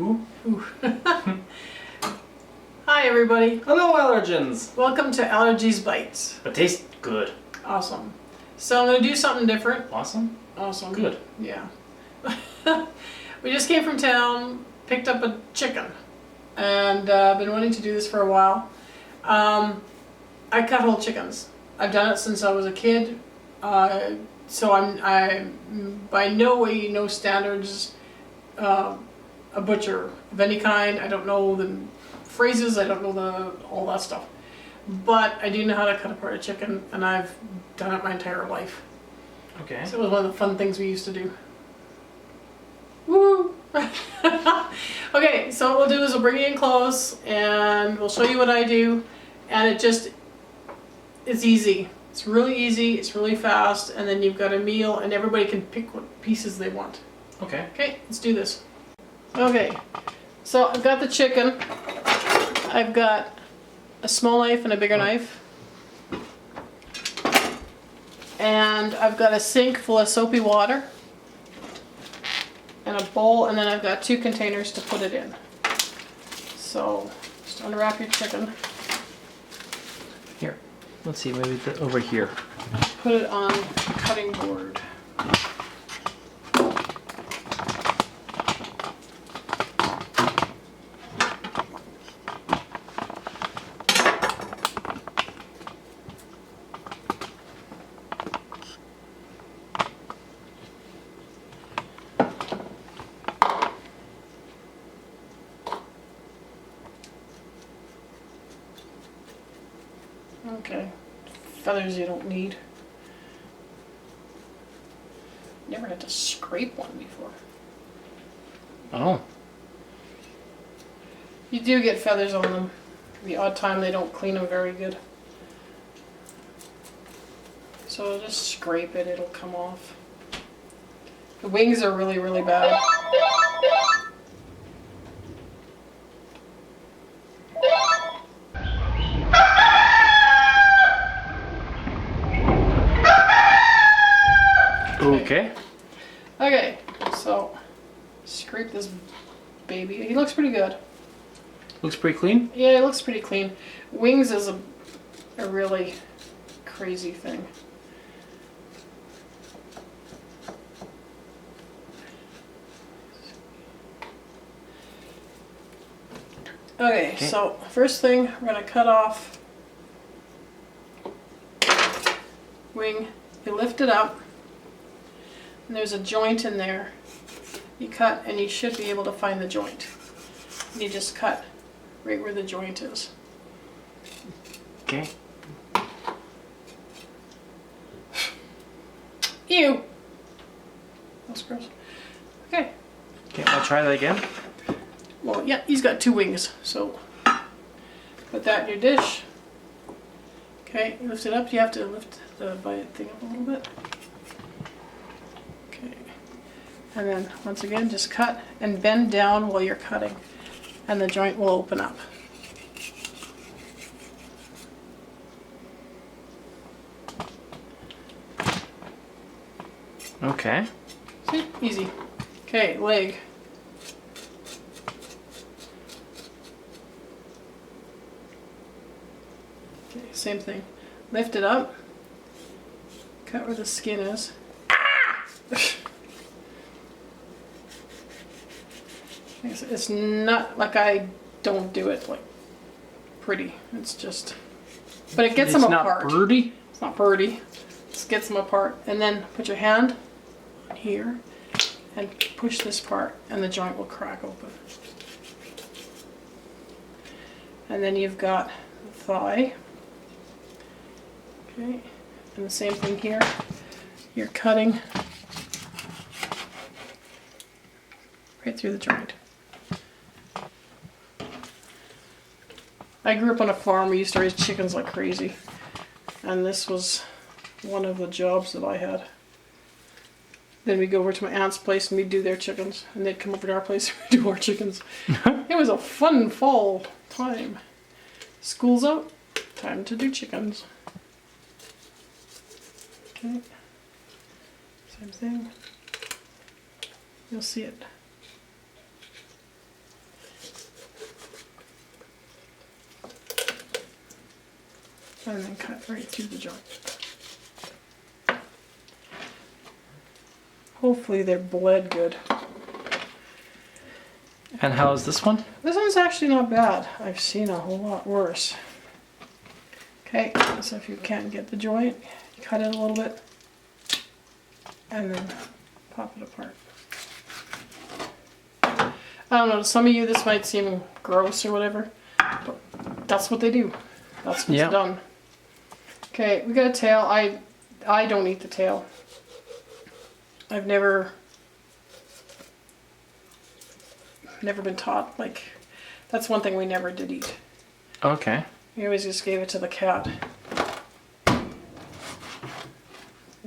Ooh. Ooh. Hi everybody. Hello, allergens. Welcome to Allergies Bites. But tastes good. Awesome. So I'm going to do something different. Awesome? Awesome. Good. Yeah. We just came from town, picked up a chicken, and been wanting to do this for a while. I cut whole chickens. I've done it since I was a kid, so I'm by no standards a butcher of any kind. I don't know the phrases, I don't know all that stuff, but I do know how to cut apart a chicken, and I've done it my entire life. Okay. So it was one of the fun things we used to do. Woo! Okay, so what we'll do is we'll bring you in close and we'll show you what I do, and it's easy. It's really easy, it's really fast, and then you've got a meal and everybody can pick what pieces they want. Okay. Okay, let's do this. Okay, so I've got the chicken. I've got a small knife and a bigger knife. And I've got a sink full of soapy water. And a bowl, and then I've got 2 containers to put it in. So, just unwrap your chicken. Here. Let's see, maybe over here. Put it on the cutting board. Okay, feathers you don't need. Never had to scrape one before. Oh. You do get feathers on them. The odd time they don't clean them very good. So just scrape it, it'll come off. The wings are really, really bad. Okay. Okay, so scrape this baby. He looks pretty good. Looks pretty clean. Yeah, it looks pretty clean. Wings is a really crazy thing. Okay, so first thing, we're going to cut off wing. You lift it up, and there's a joint in there. You cut, and you should be able to find the joint. And you just cut right where the joint is. Okay. Ew! That's gross. Okay. Okay, I'll try that again. Well, yeah, he's got 2 wings, so put that in your dish. Okay, you lift it up. You have to lift the thing up a little bit. Okay. And then, once again, just cut and bend down while you're cutting, and the joint will open up. Okay. See? Easy. Okay, leg. Okay, same thing. Lift it up. Cut where the skin is. It's not like I don't do it like pretty. It's just, but it gets them apart. It's not pretty? It's not pretty. Just gets them apart. And then put your hand on here and push this part, and the joint will crack open. And then you've got the thigh. Okay, and the same thing here. You're cutting right through the joint. I grew up on a farm. We used to raise chickens like crazy, and this was one of the jobs that I had. Then we'd go over to my aunt's place and we'd do their chickens, and they'd come over to our place and we'd do our chickens. It was a fun fall time. School's out, time to do chickens. Okay, same thing. You'll see it. and then cut right through the joint. Hopefully they're bled good. And how is this one? This one's actually not bad. I've seen a whole lot worse. Okay, so if you can't get the joint, you cut it a little bit and then pop it apart. I don't know, to some of you this might seem gross or whatever, but that's what they do. That's what's done. Okay, we got a tail. I don't eat the tail. I've never been taught, like, that's one thing we never did eat. Okay. We always just gave it to the cat.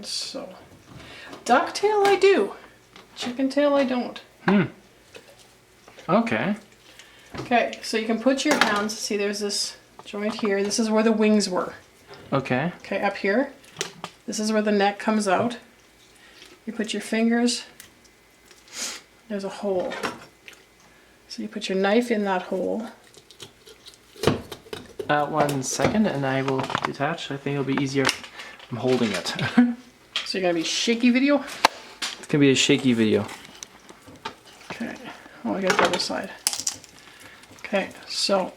So, duck tail I do. Chicken tail I don't. Okay. Okay, so you can put your hands, see there's this joint here. This is where the wings were. Okay. Okay, up here. This is where the neck comes out. You put your fingers, there's a hole. So you put your knife in that hole. 1 second and I will detach. I think it'll be easier if I'm holding it. So you're gonna be shaky video? It's gonna be a shaky video. Okay, oh, I got the other side. Okay, so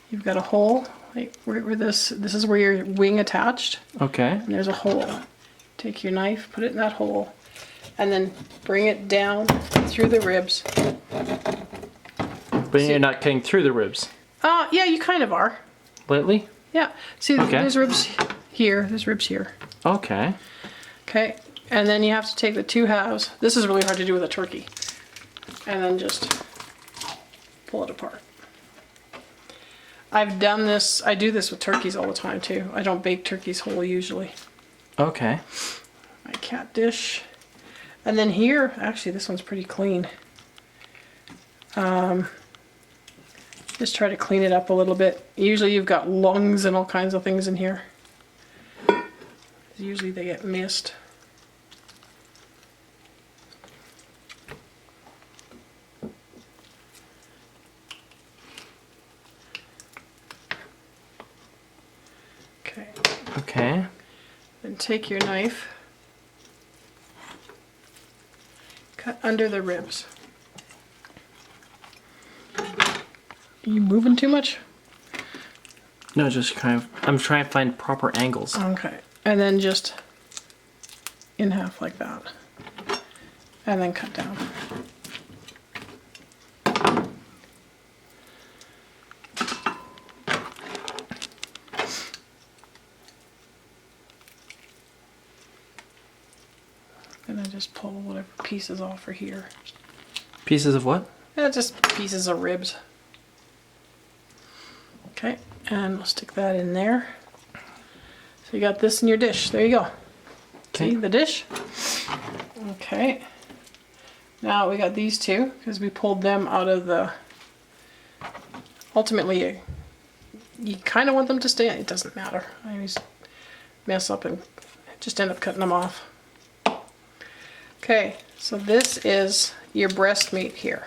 you've got a hole, like where this is where your wing attached. Okay. And there's a hole. Take your knife, put it in that hole, and then bring it down through the ribs. But you're not cutting through the ribs. Yeah, you kind of are. Lately? Yeah. See, Okay. there's ribs here, there's ribs here. Okay. Okay, and then you have to take the two halves. This is really hard to do with a turkey. And then just pull it apart. I've done this, I do this with turkeys all the time too. I don't bake turkeys whole usually. Okay. My cat dish. And then here, actually this one's pretty clean. Just try to clean it up a little bit. Usually you've got lungs and all kinds of things in here. Usually they get missed. Okay. Okay. Then take your knife, cut under the ribs. Are you moving too much? No, just kind of, I'm trying to find proper angles. Okay. And then just in half like that. And then cut down. And then just pull whatever pieces off for here. Pieces of what? Yeah, just pieces of ribs. Okay, and we'll stick that in there. So you got this in your dish. There you go. Okay. See the dish? Okay. Now we got these two because we pulled them out of the. Ultimately, you kind of want them to stay. It doesn't matter. I always mess up and just end up cutting them off. Okay, so this is your breast meat here.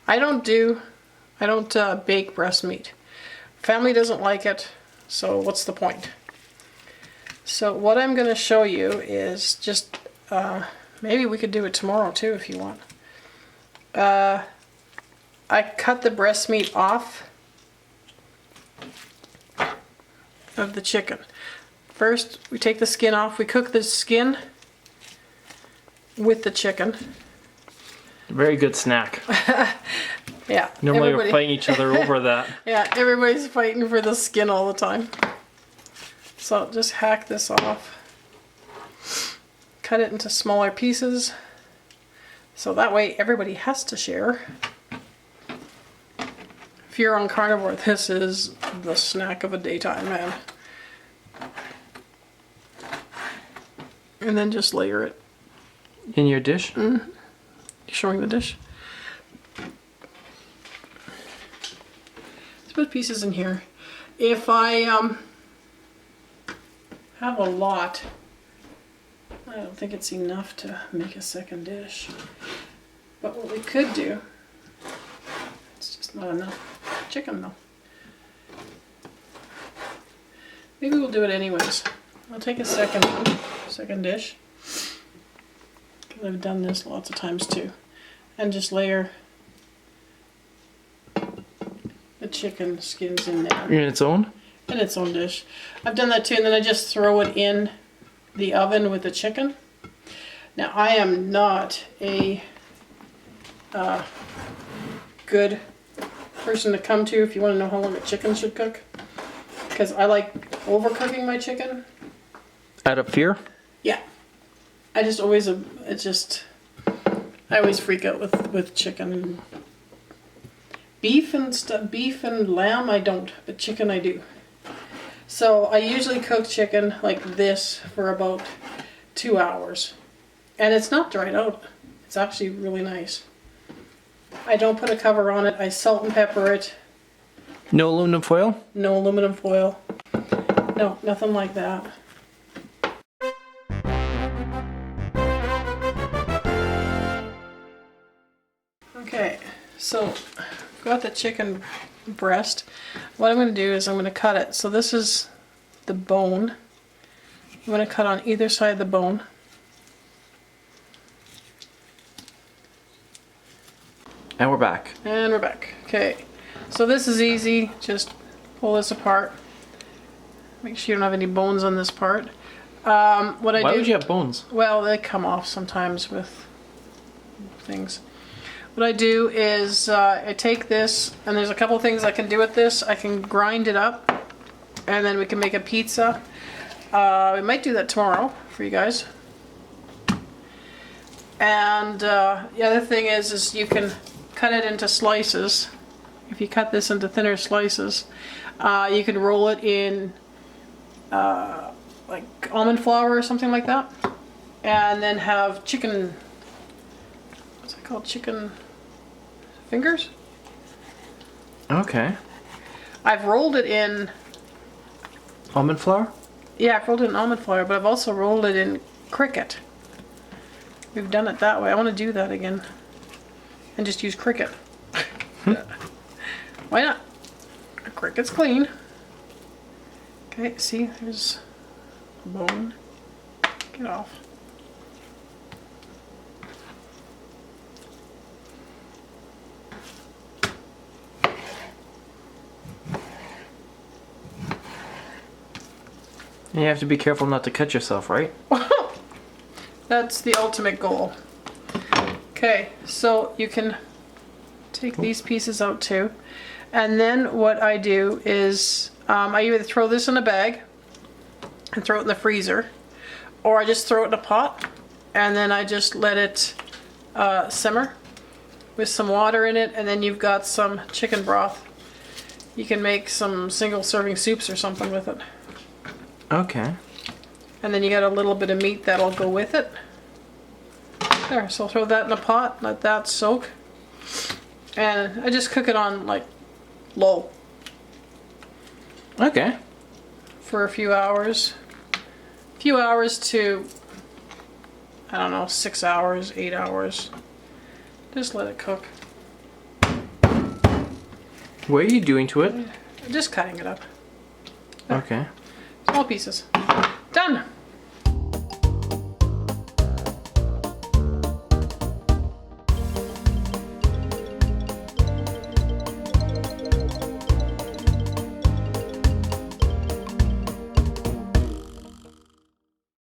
I don't bake breast meat. Family doesn't like it, so what's the point? So what I'm going to show you is just, maybe we could do it tomorrow too if you want. I cut the breast meat off of the chicken. First, we take the skin off. We cook the skin with the chicken. Very good snack. Yeah. Normally we're fighting each other over that. Yeah, everybody's fighting for the skin all the time. So just hack this off. Cut it into smaller pieces. So that way everybody has to share. If you're on carnivore, this is the snack of a daytime, man. And then just layer it. In your dish? Mm-hmm. Showing the dish. Let's put pieces in here. If I have a lot, I don't think it's enough to make a second dish. But what we could do It's not enough chicken though. Maybe we'll do it anyways. I'll take a second dish. Because I've done this lots of times too. And just layer the chicken skins in there. In its own? In its own dish. I've done that too, and then I just throw it in the oven with the chicken. Now I am not a good person to come to if you want to know how long a chicken should cook. Because I like overcooking my chicken. Out of fear? Yeah. I just always, I always freak out with chicken. Beef and lamb I don't, but chicken I do. So I usually cook chicken like this for about 2 hours. And it's not dried out. It's actually really nice. I don't put a cover on it. I salt and pepper it. No aluminum foil? No aluminum foil. No, nothing like that. Okay, so got the chicken breast. What I'm going to do is I'm going to cut it. So this is the bone. I'm going to cut on either side of the bone. And we're back. And we're back. Okay, so this is easy. Just pull this apart. Make sure you don't have any bones on this part. Why would you have bones? Well, they come off sometimes with things. What I do is I take this, and there's a couple things I can do with this. I can grind it up, and then we can make a pizza. We might do that tomorrow for you guys. And the other thing is you can cut it into slices. If you cut this into thinner slices, you can roll it in like almond flour or something like that, and then have chicken. What's it called? Chicken fingers. Okay. I've rolled it in Almond flour? Yeah, I've rolled it in almond flour, but I've also rolled it in cricket. We've done it that way. I want to do that again. And just use cricket. Why not? Cricket's clean. Okay, see, there's a bone. Get off. And you have to be careful not to cut yourself, right? That's the ultimate goal. Okay, so you can take these pieces out too. And then what I do is I either throw this in a bag and throw it in the freezer, or I just throw it in a pot and then I just let it simmer with some water in it, and then you've got some chicken broth. You can make some single serving soups or something with it. Okay. And then you got a little bit of meat that'll go with it. There, so I'll throw that in a pot, let that soak. And I just cook it on like low. Okay. For a few hours. A few hours to, I don't know, 6 hours, 8 hours. Just let it cook. What are you doing to it? Just cutting it up. Okay. Small pieces.